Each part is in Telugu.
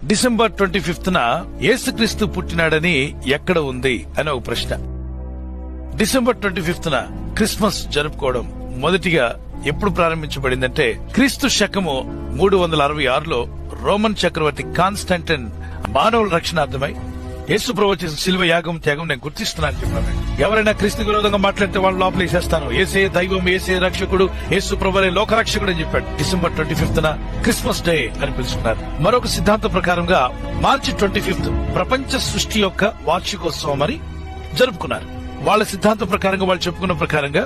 డిసెంబర్ 25న యేసుక్రీస్తు పుట్టినాడని ఎక్కడ ఉంది అని ఒక ప్రశ్న. డిసెంబర్ 25న క్రిస్మస్ జరుపుకోవడం మొదటిగా ఎప్పుడు ప్రారంభించబడిందంటే క్రీస్తు శకము 366లో రోమన్ చక్రవర్తి కాన్స్టాంటిన్ మానవుల రక్షణార్థమై యేసు ప్రభు చేసిన శిలువ యాగం త్యాగం నేను గుర్తిస్తున్నాను చెప్పాను. ఎవరైనా క్రీస్తు విరోధంగా మాట్లాడితే వాళ్ళు లోపల వేసేస్తాను. ఏసే దైవం, ఏసే రక్షకుడు, యేసు ప్రభువే లోకరక్షకుడు అని చెప్పాడు. డిసెంబర్ 25న క్రిస్మస్ డే అని పిలుచుకున్నారు. మరొక సిద్ధాంతం ప్రకారంగా మార్చి 25 ప్రపంచ సృష్టి యొక్క వార్షికోత్సవం అని జరుపుకున్నారు. వాళ్ళ సిద్ధాంతం ప్రకారంగా, వాళ్ళు చెప్పుకున్న ప్రకారంగా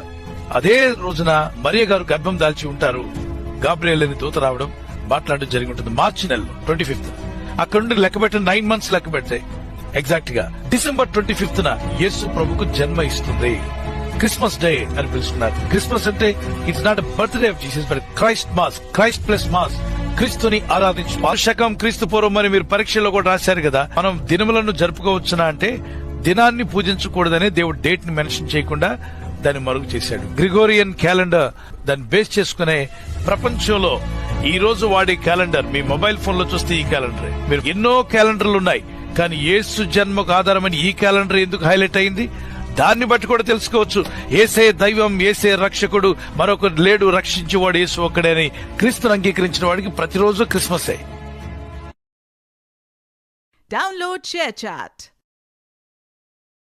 అదే రోజున మరియ గారు గర్భం దాల్చి ఉంటారు. గాబ్రియల్ అని దూత రావడం, మాట్లాడడం జరిగి ఉంటుంది. మార్చి నెలలో 25 అక్కడ నుండి లెక్క పెట్టిన 9 months లెక్క పెడితే ఎగ్జాక్ట్ గా డిసెంబర్ 25న యేసు ప్రభుకు జన్మ ఇస్తుంది. క్రిస్మస్ డే అని పిలుస్తున్నారు. క్రిస్మస్ అంటే it's not birthday of Jesus but Christ mass, Christ plus mass, క్రీస్తుని ఆరాధించు. శకం క్రీస్తు పూర్వం అని మీరు పరీక్షలో కూడా రాశారు కదా. మనం దినములను జరుపుకోవచ్చునా అంటే దినాన్ని పూజించకూడదనే దేవుడు డేట్ ని మెన్షన్ చేయకుండా దాన్ని మరుగు చేశాడు. గ్రిగోరియన్ క్యాలెండర్ దాన్ని బేస్ చేసుకునే ప్రపంచంలో ఈ రోజు వాడే క్యాలెండర్ మీ మొబైల్ ఫోన్ లో చూస్తే ఈ క్యాలెండర్. మీరు ఎన్నో క్యాలెండర్లు ఉన్నాయి, కానీ యేసు జన్మకు ఆధారమైన ఈ క్యాలెండర్ ఎందుకు హైలైట్ అయింది దాన్ని బట్టి కూడా తెలుసుకోవచ్చు. ఏసే దైవం, ఏసే రక్షకుడు, మరొక లేడు రక్షించేవాడు యేసు ఒక్కడే అని క్రీస్తును అంగీకరించిన వాడికి ప్రతిరోజు క్రిస్మస్. Download ShareChat.